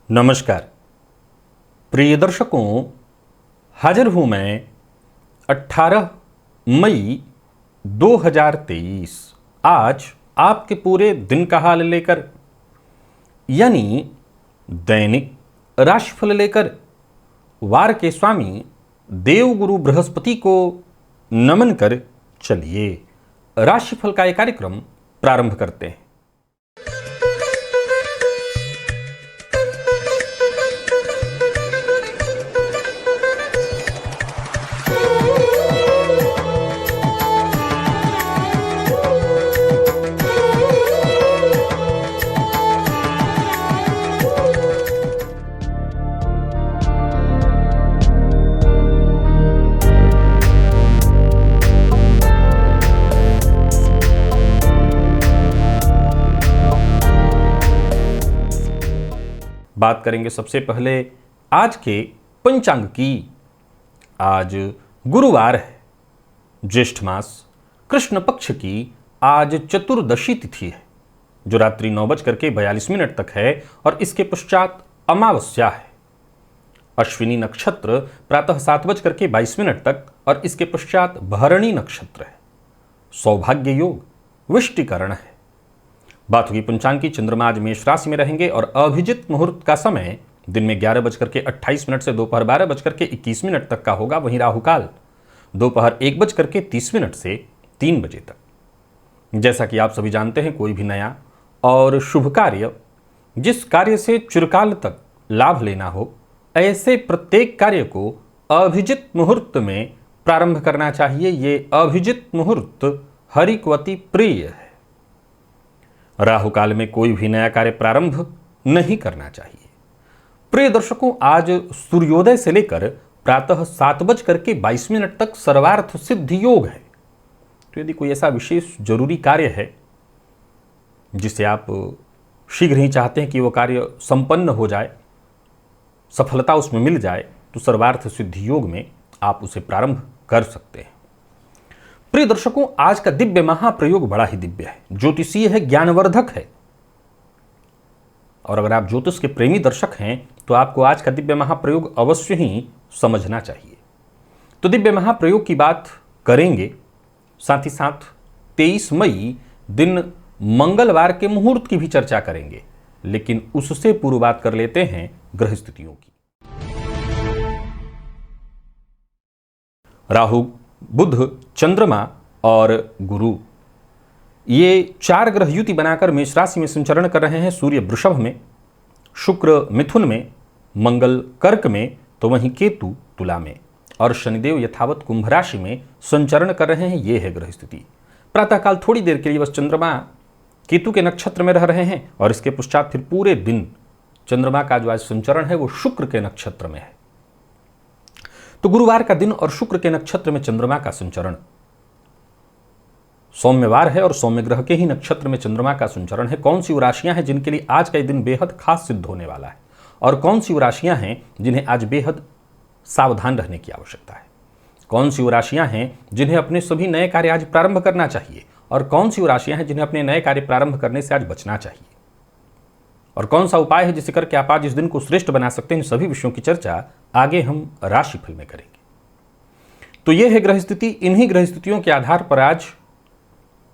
नमस्कार प्रिय दर्शकों, हाजिर हूँ मैं 18 मई 2023 आज आपके पूरे दिन का हाल लेकर, यानी दैनिक राशिफल लेकर वार के स्वामी देवगुरु बृहस्पति को नमन कर चलिए राशिफल का ये कार्यक्रम प्रारंभ करते हैं। बात करेंगे सबसे पहले आज के पंचांग की। आज गुरुवार है, ज्येष्ठ मास कृष्ण पक्ष की आज चतुर्दशी तिथि है जो रात्रि 9:42 तक है और इसके पश्चात अमावस्या है। अश्विनी नक्षत्र प्रातः 7:22 तक और इसके पश्चात भरणी नक्षत्र है। सौभाग्य योग विष्टिकरण है। बात होगी पंचांग की। चंद्रमा आज मेष राशि में रहेंगे और अभिजित मुहूर्त का समय दिन में 11:28 से दोपहर 12:21 तक का होगा। वहीं राहुकाल दोपहर 1:30 से 3 बजे तक। जैसा कि आप सभी जानते हैं, कोई भी नया और शुभ कार्य, जिस कार्य से चिरकाल तक लाभ लेना हो, ऐसे प्रत्येक कार्य को अभिजित मुहूर्त में प्रारंभ करना चाहिए। ये अभिजित मुहूर्त हरिकवती प्रिय है। राहु काल में कोई भी नया कार्य प्रारंभ नहीं करना चाहिए। प्रिय दर्शकों, आज सूर्योदय से लेकर प्रातः 7:22 तक सर्वार्थ सिद्ध योग है। तो यदि कोई ऐसा विशेष जरूरी कार्य है जिसे आप शीघ्र ही चाहते हैं कि वो कार्य संपन्न हो जाए, सफलता उसमें मिल जाए, तो सर्वार्थ सिद्ध योग में आप उसे प्रारंभ कर सकते हैं। प्रिय दर्शकों, आज का दिव्य महाप्रयोग बड़ा ही दिव्य है, ज्योतिषीय है, ज्ञानवर्धक है। और अगर आप ज्योतिष के प्रेमी दर्शक हैं तो आपको आज का दिव्य महाप्रयोग अवश्य ही समझना चाहिए। तो दिव्य महाप्रयोग की बात करेंगे, साथ ही साथ 23 मई दिन मंगलवार के मुहूर्त की भी चर्चा करेंगे, लेकिन उससे पूर्व बात कर लेते हैं ग्रह स्थितियों की। राहु, बुध, चंद्रमा और गुरु, ये 4 ग्रह युति बनाकर मेष राशि में संचरण कर रहे हैं। सूर्य वृषभ में, शुक्र मिथुन में, मंगल कर्क में, तो वहीं केतु तुला में और शनिदेव यथावत कुंभ राशि में संचरण कर रहे हैं। ये है ग्रह स्थिति। प्रातःकाल थोड़ी देर के लिए बस चंद्रमा केतु के नक्षत्र में रह रहे हैं और इसके पश्चात फिर पूरे दिन चंद्रमा का जो आज संचरण है वो शुक्र के नक्षत्र में है। तो गुरुवार का दिन और शुक्र के नक्षत्र में चंद्रमा का संचरण, सौम्यवार है और सौम्य ग्रह के ही नक्षत्र में चंद्रमा का संचरण है। कौन सी वो राशियां हैं जिनके लिए आज का दिन बेहद खास सिद्ध होने वाला है, और कौन सी वो राशियां हैं जिन्हें आज बेहद सावधान रहने की आवश्यकता है। कौन सी वो राशियां हैं जिन्हें अपने सभी नए कार्य आज प्रारंभ करना चाहिए, और कौन सी वो राशियां हैं जिन्हें अपने नए कार्य प्रारंभ करने से आज बचना चाहिए, और कौन सा उपाय है जिसे करके आप आज इस दिन को श्रेष्ठ बना सकते हैं। इन सभी विषयों की चर्चा आगे हम राशिफल में करेंगे। तो यह है ग्रह स्थिति। इन्हीं ग्रह स्थितियों के आधार पर आज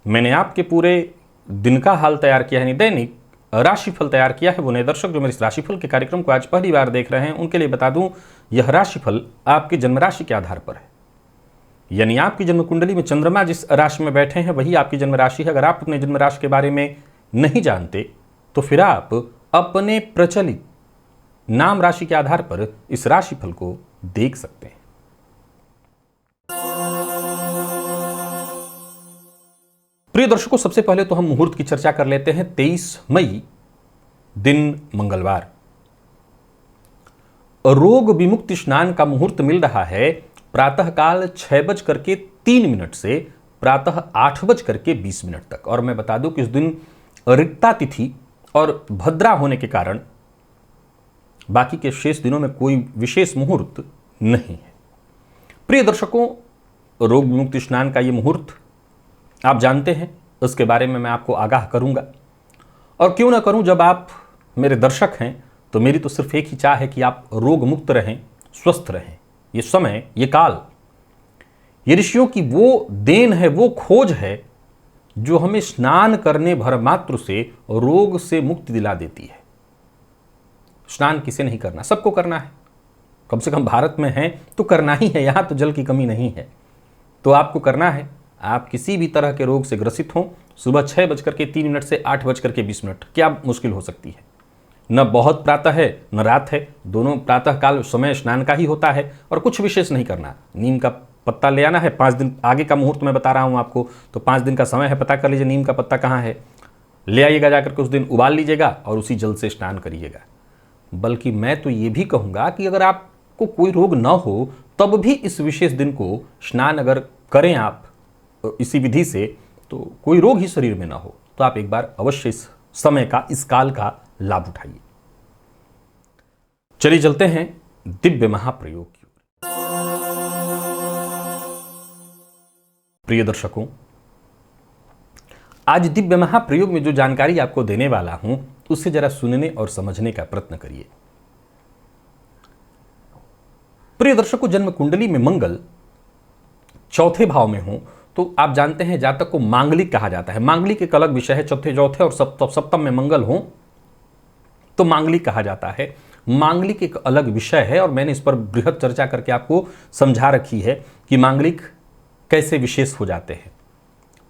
मैंने आपके पूरे दिन का हाल तैयार किया है, दैनिक राशिफल तैयार किया है। वो नए दर्शक जो मेरे इस राशिफल के कार्यक्रम को आज पहली बार देख रहे हैं, उनके लिए बता दूं, यह राशिफल आपकी जन्म राशि के आधार पर है। यानी आपकी जन्म कुंडली में चंद्रमा जिस राशि में बैठे हैं वही आपकी जन्म राशि है। अगर आप अपने जन्म राशि के बारे में नहीं जानते तो फिर आप अपने प्रचलित नाम राशि के आधार पर इस राशिफल को देख सकते हैं। प्रिय दर्शकों, सबसे पहले तो हम मुहूर्त की चर्चा कर लेते हैं। 23 मई दिन मंगलवार, रोग विमुक्ति स्नान का मुहूर्त मिल रहा है प्रातःकाल 6:03 से प्रातः 8:20 तक। और मैं बता दूं कि इस दिन रिक्ता तिथि और भद्रा होने के कारण बाकी के शेष दिनों में कोई विशेष मुहूर्त नहीं है। प्रिय दर्शकों, रोग विमुक्ति स्नान का ये मुहूर्त आप जानते हैं, उसके बारे में मैं आपको आगाह करूंगा। और क्यों ना करूं, जब आप मेरे दर्शक हैं तो मेरी तो सिर्फ एक ही चाह है कि आप रोग मुक्त रहें, स्वस्थ रहें। ये समय, ये काल, ये ऋषियों की वो देन है, वो खोज है जो हमें स्नान करने भर मात्र से रोग से मुक्ति दिला देती है। स्नान किसे नहीं करना, सबको करना है। कम से कम भारत में है तो करना ही है, यहां तो जल की कमी नहीं है, तो आपको करना है। आप किसी भी तरह के रोग से ग्रसित हों, सुबह 6:03 से 8:20, क्या मुश्किल हो सकती है? न बहुत प्रातः है न रात है, दोनों प्रातः काल समय स्नान का ही होता है। और कुछ विशेष नहीं करना, नीम का पत्ता ले आना है। 5 दिन आगे का मुहूर्त मैं बता रहा हूं आपको, तो 5 दिन का समय है, पता कर लीजिए नीम का पत्ता कहाँ है, ले आइएगा जाकर के, उस दिन उबाल लीजिएगा और उसी जल से स्नान करिएगा। बल्कि मैं तो ये भी कहूँगा कि अगर आपको कोई रोग न हो तब भी इस विशेष दिन को स्नान अगर करें आप इसी विधि से, तो कोई रोग ही शरीर में ना हो, तो आप एक बार अवश्य इस समय का, इस काल का लाभ उठाइए। चलिए चलते हैं दिव्य महाप्रयोग की ओर। प्रिय दर्शकों, आज दिव्य महाप्रयोग में जो जानकारी आपको देने वाला हूं, उसे जरा सुनने और समझने का प्रयत्न करिए। प्रिय दर्शकों, जन्म कुंडली में मंगल चौथे भाव में हो तो आप जानते हैं जातक को मांगलिक कहा जाता है। मांगलिक एक अलग विषय है, चौथे और सप्तम में मंगल हो तो मांगलिक कहा जाता है। मांगलिक एक अलग विषय है और मैंने इस पर बृहद चर्चा करके आपको समझा रखी है कि मांगलिक कैसे विशेष हो जाते हैं।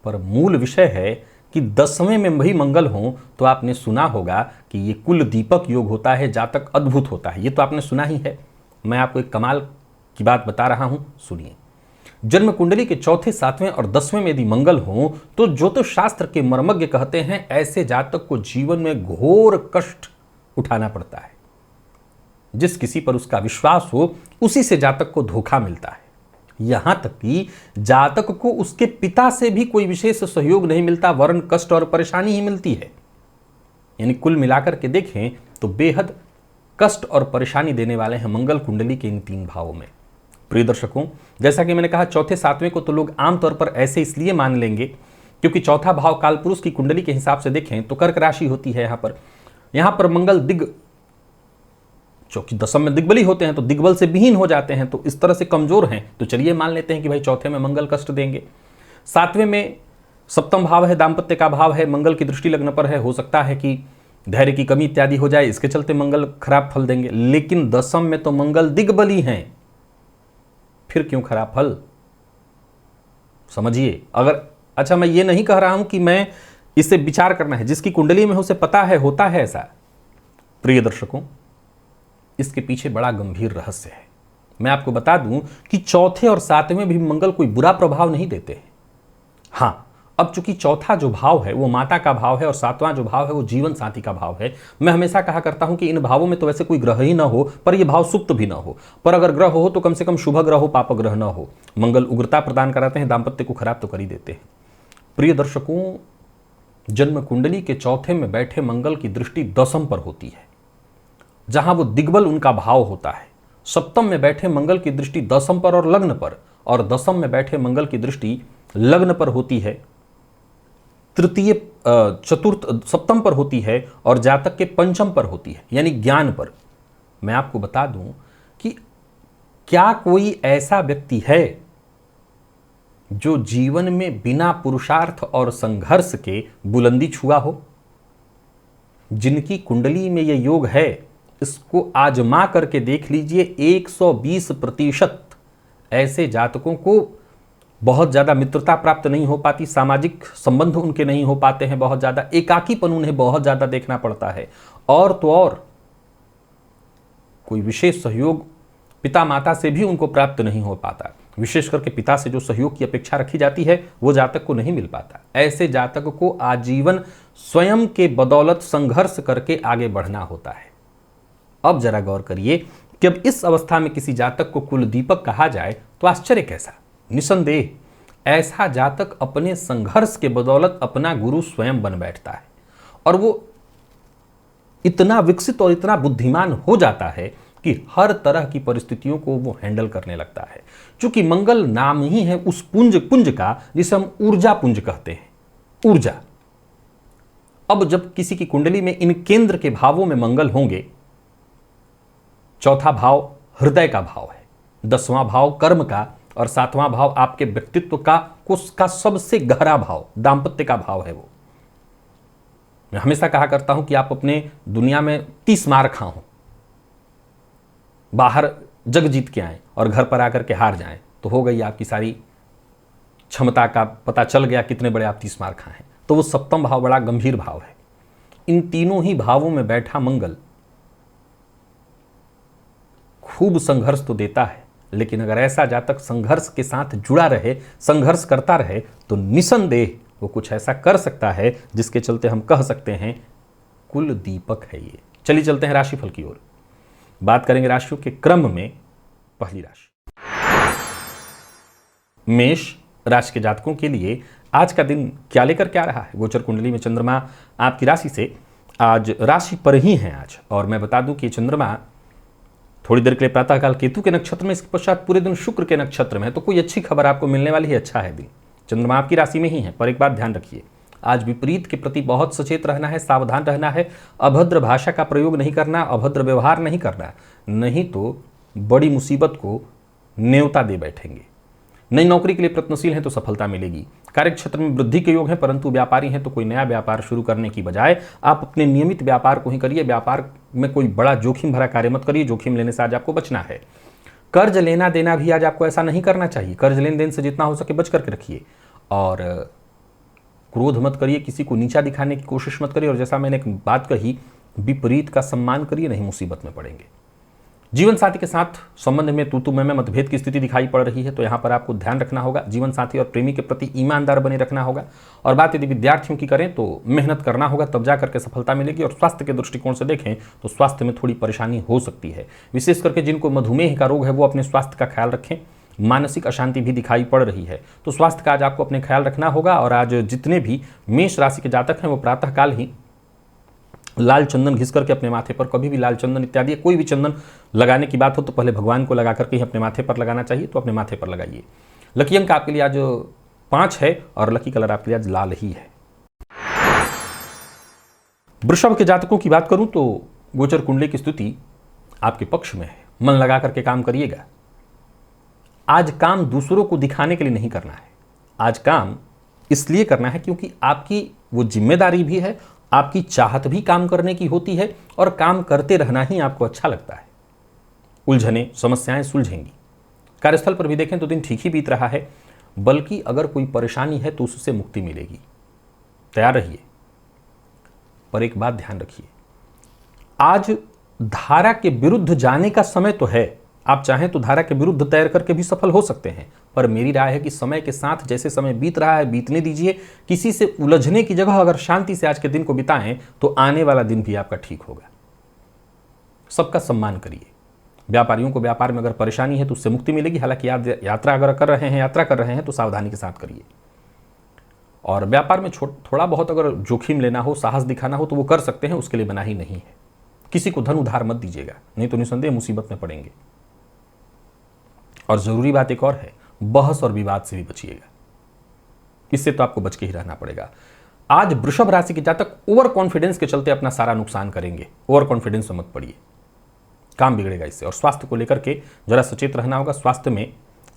पर मूल विषय है कि 10वें में भी मंगल हो तो आपने सुना होगा कि ये कुल दीपक योग होता है, जातक अद्भुत होता है। ये तो आपने सुना ही है। मैं आपको एक कमाल की बात बता रहा हूं, सुनिए। जन्म कुंडली के चौथे, 7वें और 10वें में यदि मंगल हो तो ज्योतिष शास्त्र के मर्मज्ञ कहते हैं ऐसे जातक को जीवन में घोर कष्ट उठाना पड़ता है। जिस किसी पर उसका विश्वास हो उसी से जातक को धोखा मिलता है। यहां तक कि जातक को उसके पिता से भी कोई विशेष सहयोग नहीं मिलता, वरन कष्ट और परेशानी ही मिलती है। यानी कुल मिलाकर के देखें तो बेहद कष्ट और परेशानी देने वाले हैं मंगल कुंडली के इन 3 भावों में। प्रिय दर्शकों, जैसा कि मैंने कहा, चौथे 7वें को तो लोग आमतौर पर ऐसे इसलिए मान लेंगे क्योंकि चौथा भाव कालपुरुष की कुंडली के हिसाब से देखें तो कर्क राशि होती है। यहां पर मंगल चूंकि 10 में दिग्बली होते हैं तो दिग्बल से विहीन हो जाते हैं, तो इस तरह से कमजोर हैं। तो चलिए मान लेते हैं कि भाई चौथे में मंगल कष्ट देंगे। 7वें में सप्तम भाव है, दाम्पत्य का भाव है, मंगल की दृष्टि लग्न पर है, हो सकता है कि धैर्य की कमी इत्यादि हो जाए, इसके चलते मंगल खराब फल देंगे। लेकिन 10 में तो मंगल दिग्बली हैं, फिर क्यों खराब फल? समझिए। अगर अच्छा, मैं ये नहीं कह रहा हूं कि मैं इसे विचार करना है, जिसकी कुंडली में हो उसे पता है, होता है ऐसा। प्रिय दर्शकों, इसके पीछे बड़ा गंभीर रहस्य है। मैं आपको बता दूं कि चौथे और 7वें भी मंगल कोई बुरा प्रभाव नहीं देते हैं। हां, अब चूंकि चौथा जो भाव है वो माता का भाव है और 7वां जो भाव है वो जीवन साथी का भाव है। मैं हमेशा कहा करता हूं कि इन भावों में तो वैसे कोई ग्रह ही ना हो, पर यह भाव सुप्त भी ना हो। पर अगर ग्रह हो तो कम से कम शुभ ग्रह हो, पाप ग्रह ना हो। मंगल उग्रता प्रदान कराते हैं, दाम्पत्य को खराब तो कर ही देते हैं। प्रिय दर्शकों, जन्म कुंडली के चौथे में बैठे मंगल की दृष्टि 10 पर होती है, जहां वो दिग्बल उनका भाव होता है। सप्तम में बैठे मंगल की दृष्टि 10 पर और लग्न पर, और 10 में बैठे मंगल की दृष्टि लग्न पर होती है, तृतीय चतुर्थ सप्तम पर होती है और जातक के पंचम पर होती है, यानी ज्ञान पर। मैं आपको बता दूं कि क्या कोई ऐसा व्यक्ति है जो जीवन में बिना पुरुषार्थ और संघर्ष के बुलंदी छुआ हो? जिनकी कुंडली में यह योग है, इसको आजमा करके देख लीजिए। 120% ऐसे जातकों को बहुत ज़्यादा मित्रता प्राप्त नहीं हो पाती, सामाजिक संबंध उनके नहीं हो पाते हैं, बहुत ज़्यादा एकाकीपन उन्हें बहुत ज़्यादा देखना पड़ता है। और तो और कोई विशेष सहयोग पिता माता से भी उनको प्राप्त नहीं हो पाता। विशेष करके पिता से जो सहयोग की अपेक्षा रखी जाती है वो जातक को नहीं मिल पाता। ऐसे जातक को आजीवन स्वयं के बदौलत संघर्ष करके आगे बढ़ना होता है। अब जरा गौर करिए कि अब इस अवस्था में किसी जातक को कुल दीपक कहा जाए तो आश्चर्य कैसा? निसंदेह ऐसा जातक अपने संघर्ष के बदौलत अपना गुरु स्वयं बन बैठता है और वो इतना विकसित और इतना बुद्धिमान हो जाता है कि हर तरह की परिस्थितियों को वो हैंडल करने लगता है। क्योंकि मंगल नाम ही है उस पुंज का जिसे हम ऊर्जा पुंज कहते हैं। ऊर्जा। अब जब किसी की कुंडली में इन केंद्र के भावों में मंगल होंगे चौथा भाव हृदय का भाव है, 10वां भाव कर्म का, और 7वां भाव आपके व्यक्तित्व का, उसका सबसे गहरा भाव दाम्पत्य का भाव है। वो मैं हमेशा कहा करता हूं कि आप अपने दुनिया में 30 मार खा हो, बाहर जग जीत के आए और घर पर आकर के हार जाएं, तो हो गई आपकी सारी क्षमता का पता चल गया कितने बड़े आप 30 मार खाए हैं। तो वो सप्तम भाव बड़ा गंभीर भाव है। इन तीनों ही भावों में बैठा मंगल खूब संघर्ष तो देता है, लेकिन अगर ऐसा जातक संघर्ष के साथ जुड़ा रहे, संघर्ष करता रहे, तो निसंदेह वो कुछ ऐसा कर सकता है जिसके चलते हम कह सकते हैं कुल दीपक है ये। चलिए चलते हैं राशिफल की ओर। बात करेंगे राशियों के क्रम में। पहली राशि मेष राशि के जातकों के लिए आज का दिन क्या लेकर क्या रहा है। गोचर कुंडली में चंद्रमा आपकी राशि से आज राशि पर ही है आज, और मैं बता दूं कि चंद्रमा थोड़ी देर के लिए प्रातःकाल केतु के नक्षत्र में, इसके पश्चात पूरे दिन शुक्र के नक्षत्र में है, तो कोई अच्छी खबर आपको मिलने वाली है। अच्छा है दिन, चंद्रमा आपकी राशि में ही है। पर एक बात ध्यान रखिए, आज विपरीत के प्रति बहुत सचेत रहना है, सावधान रहना है, अभद्र भाषा का प्रयोग नहीं करना, अभद्र व्यवहार नहीं करना, नहीं तो बड़ी मुसीबत को न्योता दे बैठेंगे। नई नौकरी के लिए प्रयत्नशील हैं तो सफलता मिलेगी। कार्यक्षेत्र में वृद्धि के योग हैं, परंतु व्यापारी हैं तो कोई नया व्यापार शुरू करने की बजाय आप अपने नियमित व्यापार को ही करिए। व्यापार में कोई बड़ा जोखिम भरा कार्य मत करिए, जोखिम लेने से आज आपको बचना है। कर्ज लेना देना भी आज आपको ऐसा नहीं करना चाहिए। कर्ज लेन देन से जितना हो सके बच करके रखिए, और क्रोध मत करिए, किसी को नीचा दिखाने की कोशिश मत करिए, और जैसा मैंने एक बात कही, विपरीत का सम्मान करिए, नहीं मुसीबत में पड़ेंगे। जीवन साथी के साथ संबंध में तू में मतभेद की स्थिति दिखाई पड़ रही है, तो यहाँ पर आपको ध्यान रखना होगा। जीवन साथी और प्रेमी के प्रति ईमानदार बने रखना होगा। और बात यदि विद्यार्थियों की करें तो मेहनत करना होगा, तब जा करके सफलता मिलेगी। और स्वास्थ्य के दृष्टिकोण से देखें तो स्वास्थ्य में थोड़ी परेशानी हो सकती है, विशेष करके जिनको मधुमेह का रोग है वो अपने स्वास्थ्य का ख्याल रखें। मानसिक अशांति भी दिखाई पड़ रही है, तो स्वास्थ्य का आज आपको अपने ख्याल रखना होगा। और आज जितने भी मेष राशि के जातक हैं वो प्रातःकाल ही लाल चंदन घिस करके अपने माथे पर, कभी भी लाल चंदन इत्यादि कोई भी चंदन लगाने की बात हो तो पहले भगवान को लगा करके ही अपने माथे पर लगाना चाहिए, तो अपने माथे पर लगाइए। लकी अंक आपके लिए आज 5 है और लकी कलर आपके लिए आज लाल ही है। वृषभ के जातकों की बात करूं तो गोचर कुंडली की स्थिति आपके पक्ष में है। मन लगा करके काम करिएगा। आज काम दूसरों को दिखाने के लिए नहीं करना है, आज काम इसलिए करना है क्योंकि आपकी वो जिम्मेदारी भी है, आपकी चाहत भी काम करने की होती है, और काम करते रहना ही आपको अच्छा लगता है। उलझने समस्याएं सुलझेंगी। कार्यस्थल पर भी देखें तो दिन ठीक ही बीत रहा है, बल्कि अगर कोई परेशानी है तो उससे मुक्ति मिलेगी। तैयार रहिए। पर एक बात ध्यान रखिए, आज धारा के विरुद्ध जाने का समय तो है। आप चाहें तो धारा के विरुद्ध तैर करके भी सफल हो सकते हैं, पर मेरी राय है कि समय के साथ जैसे समय बीत रहा है बीतने दीजिए। किसी से उलझने की जगह अगर शांति से आज के दिन को बिताएं तो आने वाला दिन भी आपका ठीक होगा। सबका सम्मान करिए। व्यापारियों को व्यापार में अगर परेशानी है तो उससे मुक्ति मिलेगी। हालांकि यात्रा अगर कर रहे हैं तो सावधानी के साथ करिए। और व्यापार में थोड़ा बहुत अगर जोखिम लेना हो, साहस दिखाना हो तो वो कर सकते हैं, उसके लिए मनाही नहीं है। किसी को धन उधार मत दीजिएगा, नहीं तो निसंदेह मुसीबत में पड़ेंगे। और जरूरी बात एक और है, बहस और विवाद से भी बचिएगा, इससे तो आपको बच के ही रहना पड़ेगा। आज वृषभ राशि के जातक ओवर कॉन्फिडेंस के चलते अपना सारा नुकसान करेंगे। ओवर कॉन्फिडेंस में मत पड़िए, काम बिगड़ेगा इससे। और स्वास्थ्य को लेकर के जरा सचेत रहना होगा। स्वास्थ्य में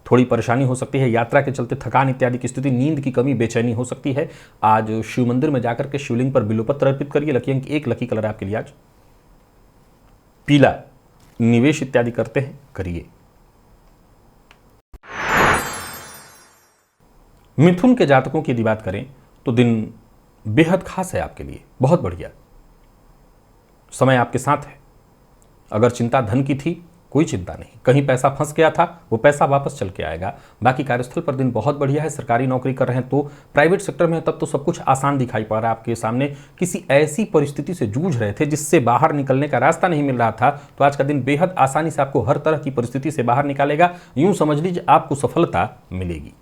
थोड़ी परेशानी हो सकती है, यात्रा के चलते थकान इत्यादि की स्थिति, नींद की कमी, बेचैनी हो सकती है। आज शिव मंदिर में जाकर के शिवलिंग पर बिल्वपत्र अर्पित करिए। लकी अंक 1, लकी कलर आपके लिए आज पीला। निवेश इत्यादि करते हैं, करिए। मिथुन के जातकों की यदि बात करें तो दिन बेहद खास है आपके लिए, बहुत बढ़िया समय आपके साथ है। अगर चिंता धन की थी, कोई चिंता नहीं, कहीं पैसा फंस गया था, वो पैसा वापस चल के आएगा। बाकी कार्यस्थल पर दिन बहुत बढ़िया है। सरकारी नौकरी कर रहे हैं तो, प्राइवेट सेक्टर में तब तो सब कुछ आसान दिखाई पड़ रहा है आपके सामने। किसी ऐसी परिस्थिति से जूझ रहे थे जिससे बाहर निकलने का रास्ता नहीं मिल रहा था, तो आज का दिन बेहद आसानी से आपको हर तरह की परिस्थिति से बाहर निकालेगा। यूं समझ लीजिए आपको सफलता मिलेगी।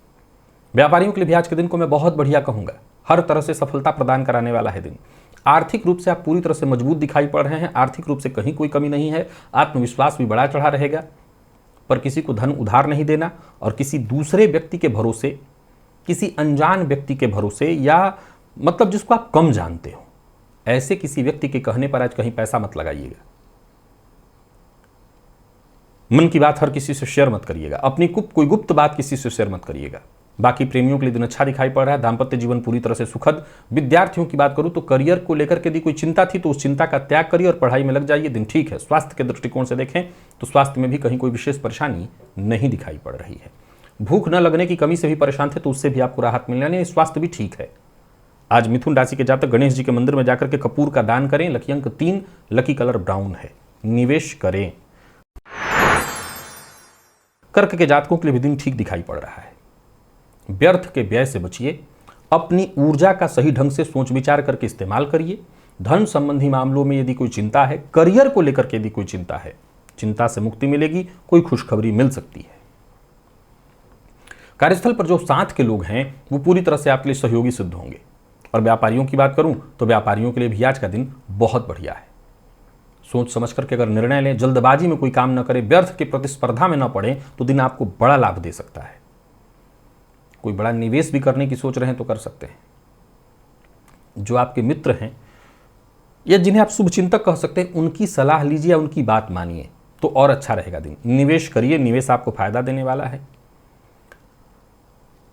व्यापारियों के लिए भी आज के दिन को मैं बहुत बढ़िया कहूंगा, हर तरह से सफलता प्रदान कराने वाला है दिन। आर्थिक रूप से आप पूरी तरह से मजबूत दिखाई पड़ रहे हैं, आर्थिक रूप से कहीं कोई कमी नहीं है। आत्मविश्वास भी बढ़ा चढ़ा रहेगा। पर किसी को धन उधार नहीं देना, और किसी दूसरे व्यक्ति के भरोसे, किसी अनजान व्यक्ति के भरोसे, या मतलब जिसको आप कम जानते हो, ऐसे किसी व्यक्ति के कहने पर आज कहीं पैसा मत लगाइएगा। मन की बात हर किसी से शेयर मत करिएगा, अपनी कोई गुप्त बात किसी से शेयर मत करिएगा। बाकी प्रेमियों के लिए दिन अच्छा दिखाई पड़ रहा है, दाम्पत्य जीवन पूरी तरह से सुखद। विद्यार्थियों की बात करूं तो करियर को लेकर के यदि कोई चिंता थी तो उस चिंता का त्याग करिए और पढ़ाई में लग जाइए, दिन ठीक है। स्वास्थ्य के दृष्टिकोण से देखें तो स्वास्थ्य में भी कहीं कोई विशेष परेशानी नहीं दिखाई पड़ रही है। भूख न लगने की कमी से भी परेशान थे तो उससे भी आपको राहत मिलने वाली है, स्वास्थ्य भी ठीक है। आज मिथुन राशि के जातक गणेश जी के मंदिर में जाकर के कपूर का दान करें। लकी अंक 3, लकी कलर ब्राउन है, निवेश करें। कर्क के जातकों के लिए भी दिन ठीक दिखाई पड़ रहा है। व्यर्थ के व्यय से बचिए, अपनी ऊर्जा का सही ढंग से सोच विचार करके इस्तेमाल करिए। धन संबंधी मामलों में यदि कोई चिंता है, करियर को लेकर के यदि कोई चिंता है, चिंता से मुक्ति मिलेगी, कोई खुशखबरी मिल सकती है। कार्यस्थल पर जो साथ के लोग हैं वो पूरी तरह से आपके लिए सहयोगी सिद्ध होंगे। और व्यापारियों की बात करूं तो व्यापारियों के लिए भी आज का दिन बहुत बढ़िया है। सोच समझ करके अगर निर्णय लें, जल्दबाजी में कोई काम न करें, व्यर्थ की प्रतिस्पर्धा में न पड़े तो दिन आपको बड़ा लाभ दे सकता है। कोई बड़ा निवेश भी करने की सोच रहे हैं तो कर सकते हैं। जो आपके मित्र हैं या जिन्हें आप शुभचिंतक कह सकते हैं, उनकी सलाह लीजिए, उनकी बात मानिए तो और अच्छा रहेगा दिन। निवेश करिए, निवेश आपको फायदा देने वाला है।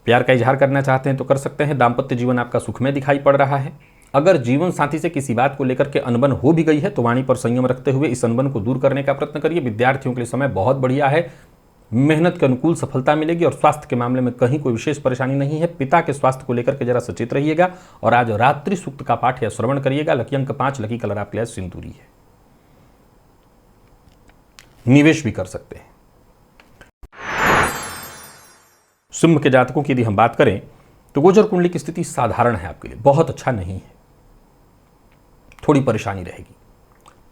प्यार का इजहार करना चाहते हैं तो कर सकते हैं। दाम्पत्य जीवन आपका सुखमय दिखाई पड़ रहा है। अगर जीवन साथी से किसी बात को लेकर के अनबन हो भी गई है तो वाणी पर संयम रखते हुए इस अनबन को दूर करने का प्रयत्न करिए। विद्यार्थियों के लिए समय बहुत बढ़िया है, मेहनत के अनुकूल सफलता मिलेगी और स्वास्थ्य के मामले में कहीं कोई विशेष परेशानी नहीं है। पिता के स्वास्थ्य को लेकर के जरा सचेत रहिएगा और आज रात्रि सूक्त का पाठ या श्रवण करिएगा। लकी अंक 5, लकी कलर आपके लिए सिंदूरी है, निवेश भी कर सकते हैं। सिंह के जातकों की यदि हम बात करें तो गोचर कुंडली की स्थिति साधारण है, आपके लिए बहुत अच्छा नहीं है, थोड़ी परेशानी रहेगी।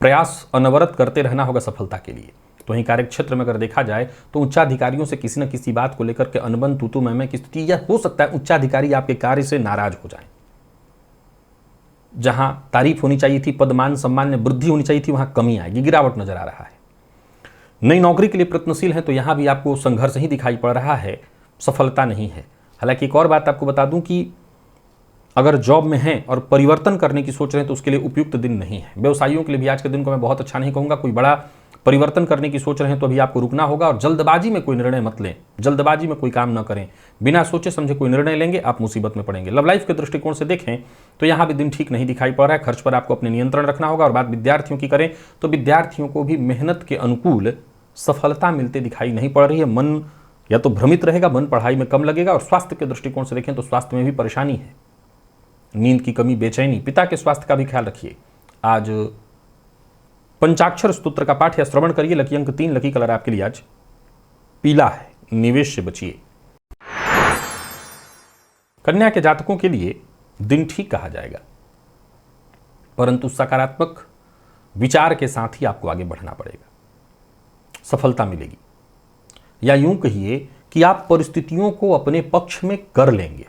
प्रयास अनवरत करते रहना होगा सफलता के लिए। तो वहीं कार्य क्षेत्र में अगर देखा जाए तो उच्चाधिकारियों से किसी न किसी बात को लेकर के अनबन तूतू मैमे की स्थिति, या हो सकता है उच्चाधिकारी आपके कार्य से नाराज हो जाएं। जहां तारीफ होनी चाहिए थी, पद मान सम्मान में वृद्धि होनी चाहिए थी, वहां कमी आएगी, गिरावट नजर आ रहा है। नई नौकरी के लिए प्रयत्नशील है तो यहां भी आपको संघर्ष ही दिखाई पड़ रहा है, सफलता नहीं है। हालांकि एक और बात आपको बता दूं कि अगर जॉब में हैं और परिवर्तन करने की सोच रहे हैं तो उसके लिए उपयुक्त दिन नहीं है। व्यवसायियों के लिए भी आज के दिन को मैं बहुत अच्छा नहीं कहूंगा। कोई बड़ा परिवर्तन करने की सोच रहे हैं तो अभी आपको रुकना होगा और जल्दबाजी में कोई निर्णय मत लें, जल्दबाजी में कोई काम न करें। बिना सोचे समझे कोई निर्णय लेंगे आप मुसीबत में पड़ेंगे। लव लाइफ के दृष्टिकोण से देखें तो यहाँ भी दिन ठीक नहीं दिखाई पड़ रहा है। खर्च पर आपको अपने नियंत्रण रखना होगा। और बात विद्यार्थियों की करें तो विद्यार्थियों को भी मेहनत के अनुकूल सफलता मिलते दिखाई नहीं पड़ रही है। मन या तो भ्रमित रहेगा, मन पढ़ाई में कम लगेगा। और स्वास्थ्य के दृष्टिकोण से देखें तो स्वास्थ्य में भी परेशानी है, नींद की कमी, बेचैनी। पिता के स्वास्थ्य का भी ख्याल रखिए। आज पंचाक्षर स्तोत्र का पाठ या श्रवण करिए। लकी अंक 3, लकी कलर आपके लिए आज पीला है, निवेश से बचिए। कन्या के जातकों के लिए दिन ठीक कहा जाएगा, परंतु सकारात्मक विचार के साथ ही आपको आगे बढ़ना पड़ेगा, सफलता मिलेगी। या यूं कहिए कि आप परिस्थितियों को अपने पक्ष में कर लेंगे।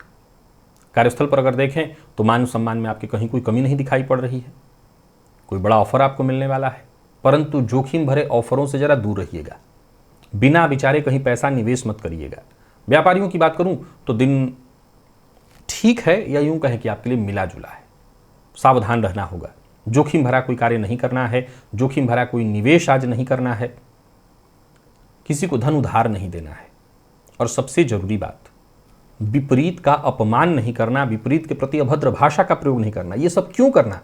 कार्यस्थल पर अगर देखें तो मान सम्मान में आपके कहीं कोई कमी नहीं दिखाई पड़ रही है। कोई बड़ा ऑफर आपको मिलने वाला है, परंतु जोखिम भरे ऑफरों से जरा दूर रहिएगा। बिना विचारे कहीं पैसा निवेश मत करिएगा। व्यापारियों की बात करूं तो दिन ठीक है, या यूं कहें कि आपके लिए मिला जुला है। सावधान रहना होगा, जोखिम भरा कोई कार्य नहीं करना है, जोखिम भरा कोई निवेश आज नहीं करना है, किसी को धन उधार नहीं देना है। और सबसे जरूरी बात, विपरीत का अपमान नहीं करना, विपरीत के प्रति अभद्र भाषा का प्रयोग नहीं करना। ये सब क्यों करना?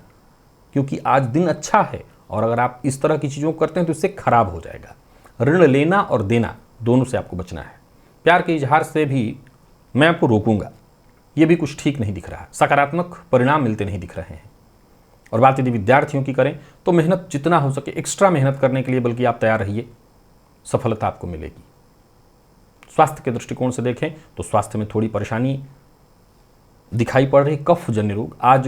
क्योंकि आज दिन अच्छा है और अगर आप इस तरह की चीज़ों को करते हैं तो इससे खराब हो जाएगा। ऋण लेना और देना दोनों से आपको बचना है। प्यार के इजहार से भी मैं आपको रोकूंगा, ये भी कुछ ठीक नहीं दिख रहा, सकारात्मक परिणाम मिलते नहीं दिख रहे हैं। और बात यदि विद्यार्थियों की करें तो मेहनत जितना हो सके एक्स्ट्रा मेहनत करने के लिए बल्कि आप तैयार रहिए, सफलता आपको मिलेगी। स्वास्थ्य के दृष्टिकोण से देखें तो स्वास्थ्य में थोड़ी परेशानी दिखाई पड़ रही, कफ जन्य रोग। आज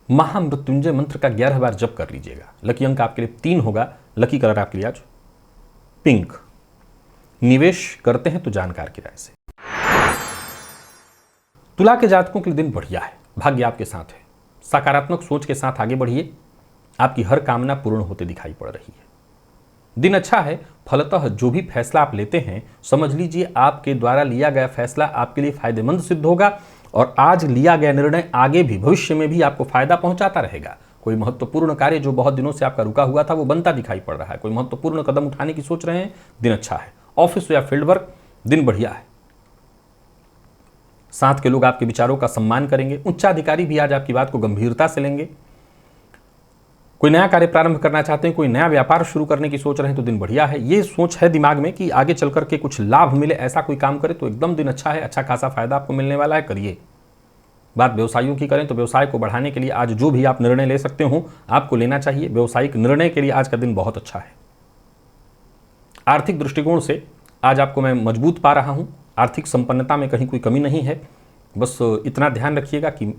महामृत्युंजय मंत्र का 11 बार जप कर लीजिएगा। लकी अंक आपके लिए 3 होगा, लकी कलर आपके लिए आज पिंक। निवेश करते हैं तो जानकार की राय से। तुला के जातकों के लिए दिन बढ़िया है, भाग्य आपके साथ है। सकारात्मक सोच के साथ आगे बढ़िए, आपकी हर कामना पूर्ण होते दिखाई पड़ रही है। दिन अच्छा है, फलतः जो भी फैसला आप लेते हैं समझ लीजिए आपके द्वारा लिया गया फैसला आपके लिए फायदेमंद सिद्ध होगा और आज लिया गया निर्णय आगे भी भविष्य में भी आपको फायदा पहुंचाता रहेगा। कोई महत्वपूर्ण कार्य जो बहुत दिनों से आपका रुका हुआ था वो बनता दिखाई पड़ रहा है। कोई महत्वपूर्ण कदम उठाने की सोच रहे हैं, दिन अच्छा है। ऑफिस या फील्ड वर्क, दिन बढ़िया है। साथ के लोग आपके विचारों का सम्मान करेंगे। उच्चाधिकारी भी आज आपकी बात को गंभीरता से लेंगे। कोई नया कार्य प्रारंभ करना चाहते हैं, कोई नया व्यापार शुरू करने की सोच रहे हैं तो दिन बढ़िया है। ये सोच है दिमाग में कि आगे चल करके कुछ लाभ मिले, ऐसा कोई काम करे तो एकदम दिन अच्छा है। अच्छा खासा फायदा आपको मिलने वाला है, करिए। बात व्यवसायियों की करें तो व्यवसाय को बढ़ाने के लिए आज जो भी आप निर्णय ले सकते हो आपको लेना चाहिए। व्यवसायिक निर्णय के लिए आज का दिन बहुत अच्छा है। आर्थिक दृष्टिकोण से आज आपको मैं मजबूत पा रहा हूं। आर्थिक संपन्नता में कहीं कोई कमी नहीं है। बस इतना ध्यान रखिएगा कि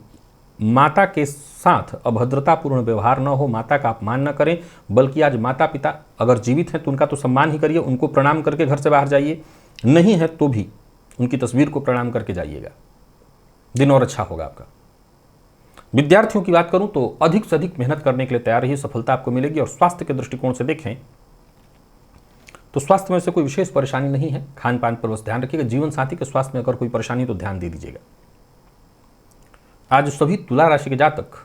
माता के साथ अभद्रतापूर्ण व्यवहार न हो, माता का अपमान न करें। बल्कि आज माता पिता अगर जीवित हैं तो उनका तो सम्मान ही करिए, उनको प्रणाम करके घर से बाहर जाइए। नहीं है तो भी उनकी तस्वीर को प्रणाम करके जाइएगा, दिन और अच्छा होगा आपका। विद्यार्थियों की बात करूं तो अधिक से अधिक मेहनत करने के लिए तैयार रहिए, सफलता आपको मिलेगी। और स्वास्थ्य के दृष्टिकोण से देखें तो स्वास्थ्य में से कोई विशेष परेशानी नहीं है। खान पान पर बस ध्यान रखिएगा। जीवन साथी के स्वास्थ्य में अगर कोई परेशानी तो ध्यान दे दीजिएगा। आज सभी तुला राशि के जातक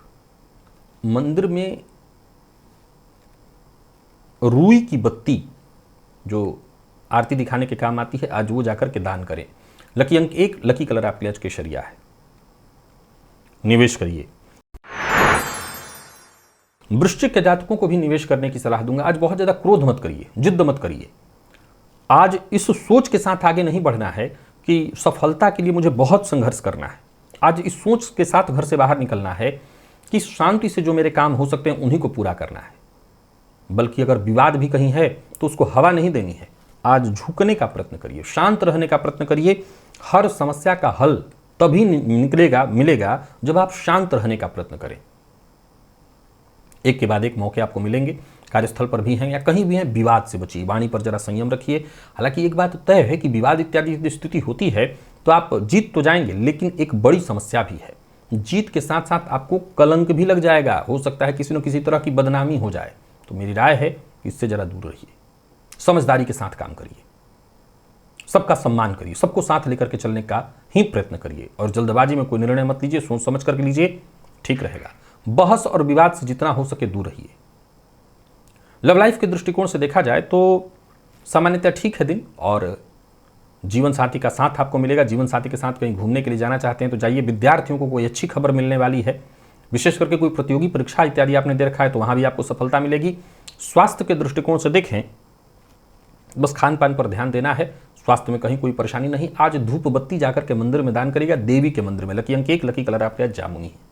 मंदिर में रुई की बत्ती जो आरती दिखाने के काम आती है, आज वो जाकर के दान करें। लकी अंक 1, लकी कलर आपके आज केसरिया है। निवेश करिए। वृश्चिक के जातकों को भी निवेश करने की सलाह दूंगा। आज बहुत ज्यादा क्रोध मत करिए, जिद्द मत करिए। आज इस सोच के साथ आगे नहीं बढ़ना है कि सफलता के लिए मुझे बहुत संघर्ष करना है। आज इस सोच के साथ घर से बाहर निकलना है कि शांति से जो मेरे काम हो सकते हैं उन्हीं को पूरा करना है। बल्कि अगर विवाद भी कहीं है तो उसको हवा नहीं देनी है। आज झुकने का प्रयत्न करिए, शांत रहने का प्रयत्न करिए। हर समस्या का हल तभी मिलेगा जब आप शांत रहने का प्रयत्न करें। एक के बाद एक मौके आपको मिलेंगे। कार्यस्थल पर भी हैं या कहीं भी हैं, विवाद से बचिए, वाणी पर जरा संयम रखिए। हालांकि एक बात तय है कि विवाद इत्यादि की स्थिति होती है तो आप जीत तो जाएंगे, लेकिन एक बड़ी समस्या भी है। जीत के साथ साथ आपको कलंक भी लग जाएगा। हो सकता है किसी न किसी तरह की बदनामी हो जाए। तो मेरी राय है कि इससे जरा दूर रहिए, समझदारी के साथ काम करिए, सबका सम्मान करिए, सबको साथ लेकर के चलने का ही प्रयत्न करिए। और जल्दबाजी में कोई निर्णय मत लीजिए, सोच समझ करके लीजिए, ठीक रहेगा। बहस और विवाद से जितना हो सके दूर रहिए। लव लाइफ के दृष्टिकोण से देखा जाए तो सामान्यतः ठीक है दिन, और जीवन साथी का साथ आपको मिलेगा। जीवन साथी के साथ कहीं घूमने के लिए जाना चाहते हैं तो जाइए। विद्यार्थियों को कोई अच्छी खबर मिलने वाली है, विशेष करके कोई प्रतियोगी परीक्षा इत्यादि आपने दे रखा है तो वहां भी आपको सफलता मिलेगी। स्वास्थ्य के दृष्टिकोण से देखें, बस खान पान पर ध्यान देना है। स्वास्थ्य में कहीं कोई परेशानी नहीं। आज धूप बत्ती जाकर के मंदिर में दान करिएगा, देवी के मंदिर में। लकी अंक 1, लकी कलर आपके आज जामुनी है।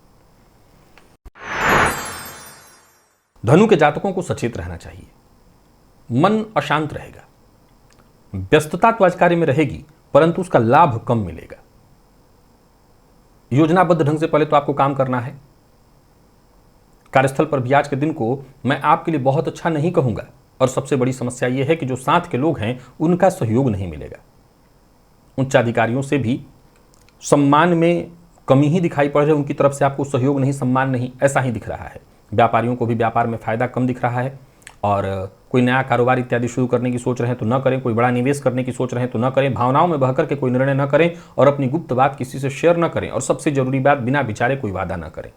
धनु के जातकों को सचेत रहना चाहिए। मन अशांत रहेगा, व्यस्तता तो आज कार्य में रहेगी परंतु उसका लाभ कम मिलेगा। योजनाबद्ध ढंग से पहले तो आपको काम करना है। कार्यस्थल पर भी आज के दिन को मैं आपके लिए बहुत अच्छा नहीं कहूंगा। और सबसे बड़ी समस्या यह है कि जो साथ के लोग हैं उनका सहयोग नहीं मिलेगा। उच्चाधिकारियों से भी सम्मान में कमी ही दिखाई पड़ रही है। उनकी तरफ से आपको सहयोग नहीं, सम्मान नहीं, ऐसा ही दिख रहा है। व्यापारियों को भी व्यापार में फायदा कम दिख रहा है। और कोई नया कारोबार इत्यादि शुरू करने की सोच रहे हैं तो न करें। कोई बड़ा निवेश करने की सोच रहे हैं तो न करें। भावनाओं में बहकर के कोई निर्णय न करें और अपनी गुप्त बात किसी से शेयर न करें। और सबसे जरूरी बात, बिना विचारे कोई वादा न करें।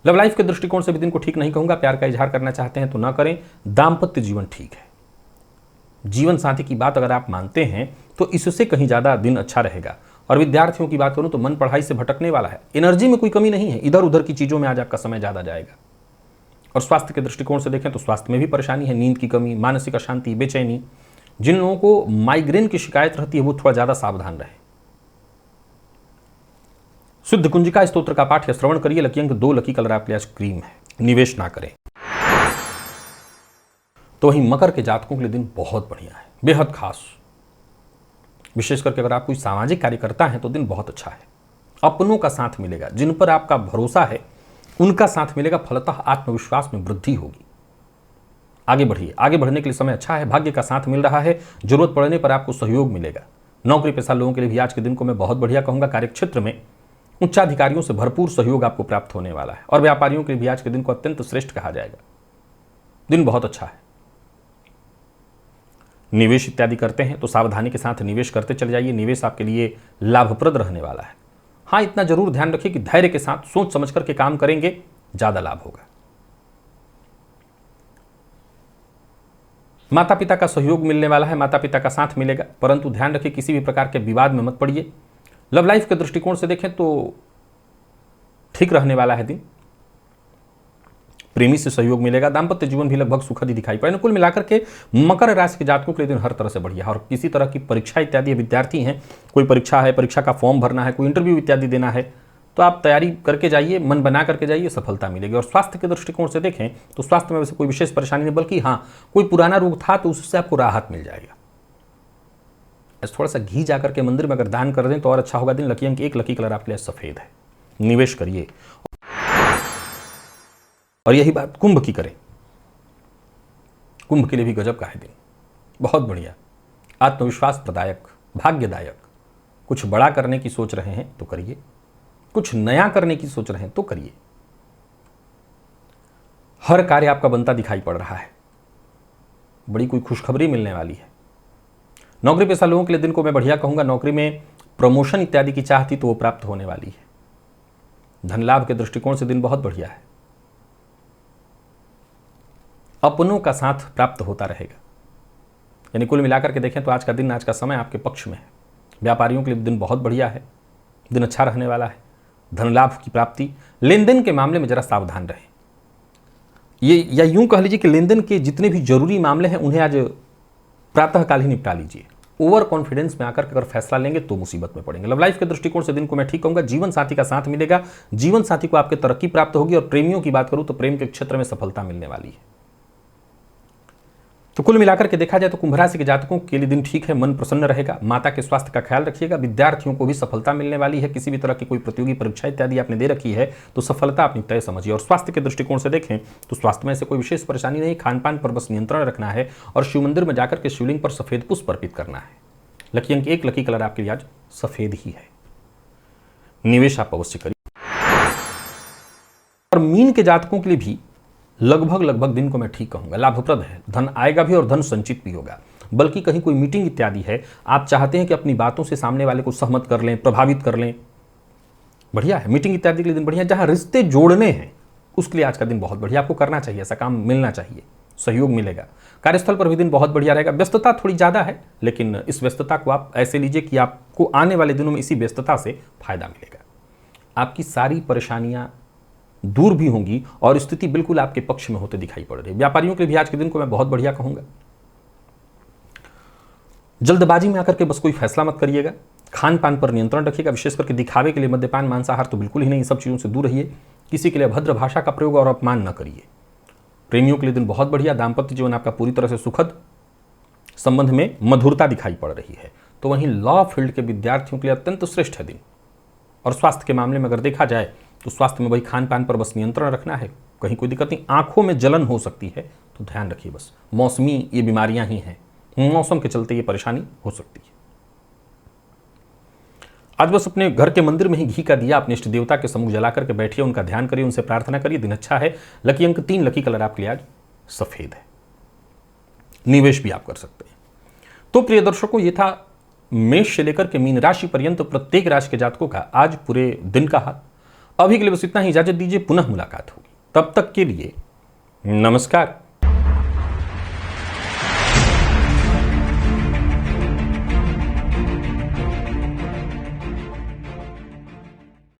लव लाइफ के दृष्टिकोण से भी दिन को ठीक नहीं कहूंगा। प्यार का इजहार करना चाहते हैं तो न करें। दाम्पत्य जीवन ठीक है। जीवन साथी की बात अगर आप मानते हैं तो इससे कहीं ज्यादा दिन अच्छा रहेगा। और विद्यार्थियों की बात करूं तो मन पढ़ाई से भटकने वाला है। एनर्जी में कोई कमी नहीं है। इधर उधर की चीजों में आज आपका समय ज्यादा जाएगा। और स्वास्थ्य के दृष्टिकोण से देखें तो स्वास्थ्य में भी परेशानी है। नींद की कमी, मानसिक अशांति, बेचैनी। जिन लोगों को माइग्रेन की शिकायत रहती है वो थोड़ा ज्यादा सावधान रहे। शुद्ध कुंजिका स्तोत्र का पाठ या श्रवण करिए। लकी अंक 2, लकी कलर आपके आज क्रीम है। निवेश ना करें। तो वहीं मकर के जातकों के लिए दिन बहुत बढ़िया है, बेहद खास। विशेष करके अगर आप कोई सामाजिक कार्यकर्ता हैं तो दिन बहुत अच्छा है। अपनों का साथ मिलेगा, जिन पर आपका भरोसा है उनका साथ मिलेगा। फलतः आत्मविश्वास में वृद्धि होगी। आगे बढ़िए। आगे बढ़ने के लिए समय अच्छा है। भाग्य का साथ मिल रहा है। जरूरत पड़ने पर आपको सहयोग मिलेगा। नौकरी पेशा लोगों के लिए भी आज के दिन को मैं बहुत बढ़िया कहूंगा। कार्यक्षेत्र में उच्चाधिकारियों से भरपूर सहयोग आपको प्राप्त होने वाला है। और व्यापारियों के लिए भी आज के दिन को अत्यंत श्रेष्ठ कहा जाएगा। दिन बहुत अच्छा है। निवेश इत्यादि करते हैं तो सावधानी के साथ निवेश करते चले जाइए। निवेश आपके लिए लाभप्रद रहने वाला है। हाँ, इतना जरूर ध्यान रखिए कि धैर्य के साथ सोच समझ करके काम करेंगे, ज्यादा लाभ होगा। माता पिता का सहयोग मिलने वाला है, माता पिता का साथ मिलेगा, परंतु ध्यान रखिए किसी भी प्रकार के विवाद में मत पड़िए। लव लाइफ के दृष्टिकोण से देखें तो ठीक रहने वाला है दिन, प्रेमी से सहयोग मिलेगा, दाम्पत्य जीवन भी लगभग सुखद ही दिखाई पड़े। कुल मिलाकर के मकर राशि के जातकों के लिए दिन हर तरह से बढ़िया है। और किसी तरह की परीक्षा इत्यादि विद्यार्थी हैं, कोई परीक्षा है, परीक्षा का फॉर्म भरना है, कोई इंटरव्यू इत्यादि देना है, तो आप तैयारी करके जाइए, मन बना करके जाइए, सफलता मिलेगी। और स्वास्थ्य के दृष्टिकोण से देखें तो स्वास्थ्य में वैसे कोई विशेष परेशानी नहीं, बल्कि हाँ कोई पुराना रोग था तो उससे आपको राहत मिल जाएगा। थोड़ा सा घी जाकर के मंदिर में अगर दान कर दें तो और अच्छा होगा दिन। लकी अंक 1, लकी कलर आपके लिए सफेद है, निवेश करिए। और यही बात कुंभ की करें, कुंभ के लिए भी गजब का है दिन, बहुत बढ़िया, आत्मविश्वास प्रदायक, भाग्यदायक। कुछ बड़ा करने की सोच रहे हैं तो करिए, कुछ नया करने की सोच रहे हैं तो करिए। हर कार्य आपका बनता दिखाई पड़ रहा है, बड़ी कोई खुशखबरी मिलने वाली है। नौकरी पेशा लोगों के लिए दिन को मैं बढ़िया कहूंगा। नौकरी में प्रमोशन इत्यादि की चाह थी तो वो प्राप्त होने वाली है। धन लाभ के दृष्टिकोण से दिन बहुत बढ़िया है, अपनों का साथ प्राप्त होता रहेगा। यानी कुल मिलाकर के देखें तो आज का दिन, आज का समय आपके पक्ष में है। व्यापारियों के लिए दिन बहुत बढ़िया है, दिन अच्छा रहने वाला है, धन लाभ की प्राप्ति। लेन देन के मामले में जरा सावधान रहें। ये या यूं कह लीजिए कि लेन देन के जितने भी जरूरी मामले हैं उन्हें आज प्रातःकाल ही निपटा लीजिए। ओवर कॉन्फिडेंस में आकर अगर फैसला लेंगे तो मुसीबत में पड़ेंगे। लव लाइफ के दृष्टिकोण से दिन को मैं ठीक कहूंगा। जीवन साथी का साथ मिलेगा, जीवन साथी को आपके तरक्की प्राप्त होगी। और प्रेमियों की बात करूं तो प्रेम के क्षेत्र में सफलता मिलने वाली है। तो कुल मिलाकर के देखा जाए तो कुंभ राशि के जातकों के लिए दिन ठीक है, मन प्रसन्न रहेगा, माता के स्वास्थ्य का ख्याल रखिएगा। विद्यार्थियों को भी सफलता मिलने वाली है। किसी भी तरह की कोई प्रतियोगी परीक्षा इत्यादि आपने दे रखी है तो सफलता अपनी तय समझिए। और स्वास्थ्य के दृष्टिकोण से देखें तो स्वास्थ्य में से कोई विशेष परेशानी नहीं, खान पान पर बस नियंत्रण रखना है और शिव मंदिर में जाकर के शिवलिंग पर सफेद पुष्प अर्पित करना है। लकी अंक 1, लकी कलर आपके लिए आज सफेद ही है, निवेश आप अवश्य करिए। और मीन के जातकों के लिए भी लगभग दिन को मैं ठीक कहूंगा, लाभप्रद है। धन आएगा भी और धन संचित भी होगा। बल्कि कहीं कोई मीटिंग इत्यादि है, आप चाहते हैं कि अपनी बातों से सामने वाले को सहमत कर लें, प्रभावित कर लें, बढ़िया है। मीटिंग इत्यादि के लिए दिन बढ़िया। जहां रिश्ते जोड़ने हैं उसके लिए आज का दिन बहुत बढ़िया, आपको करना चाहिए, ऐसा काम मिलना चाहिए, सहयोग मिलेगा। कार्यस्थल पर भी दिन बहुत बढ़िया रहेगा। व्यस्तता थोड़ी ज़्यादा है, लेकिन इस व्यस्तता को आप ऐसे लीजिए कि आपको आने वाले दिनों में इसी व्यस्तता से फायदा मिलेगा। आपकी सारी परेशानियां दूर भी होंगी और स्थिति बिल्कुल आपके पक्ष में होते दिखाई पड़ रही है। व्यापारियों के लिए भी आज के दिन को मैं बहुत बढ़िया कहूंगा। जल्दबाजी में आकर के बस कोई फैसला मत करिएगा। खान पान पर नियंत्रण रखिएगा, विशेष करके दिखावे के लिए मद्यपान, मांसाहार तो बिल्कुल ही नहीं, सब चीज़ों से दूर रहिए। किसी के लिए अभद्र भाषा का प्रयोग और अपमान न करिए। प्रेमियों के लिए दिन बहुत बढ़िया, दाम्पत्य जीवन आपका पूरी तरह से सुखद, संबंध में मधुरता दिखाई पड़ रही है। तो वहीं लॉ फील्ड के विद्यार्थियों के लिए अत्यंत श्रेष्ठ है दिन। और स्वास्थ्य के मामले में अगर देखा जाए तो स्वास्थ्य में वही खान पान पर बस नियंत्रण रखना है, कहीं कोई दिक्कत नहीं। आंखों में जलन हो सकती है तो ध्यान रखिए, बस मौसमी ये बीमारियां ही हैं, मौसम के चलते ये परेशानी हो सकती है। आज बस अपने घर के मंदिर में ही घी का दिया अपने इष्ट देवता के सम्मुख जला करके बैठिए, उनका ध्यान करिए, उनसे प्रार्थना करिए। दिन अच्छा है। लकी अंक 3, लकी कलर आपके लिए आज सफेद है, निवेश भी आप कर सकते हैं। तो प्रिय दर्शकों, ये था मेष से लेकर के मीन राशि पर्यंत प्रत्येक राशि के जातकों का आज पूरे दिन का हाल। अभी के लिए बस इतना ही, इजाजत दीजिए, पुनः मुलाकात होगी। तब तक के लिए नमस्कार।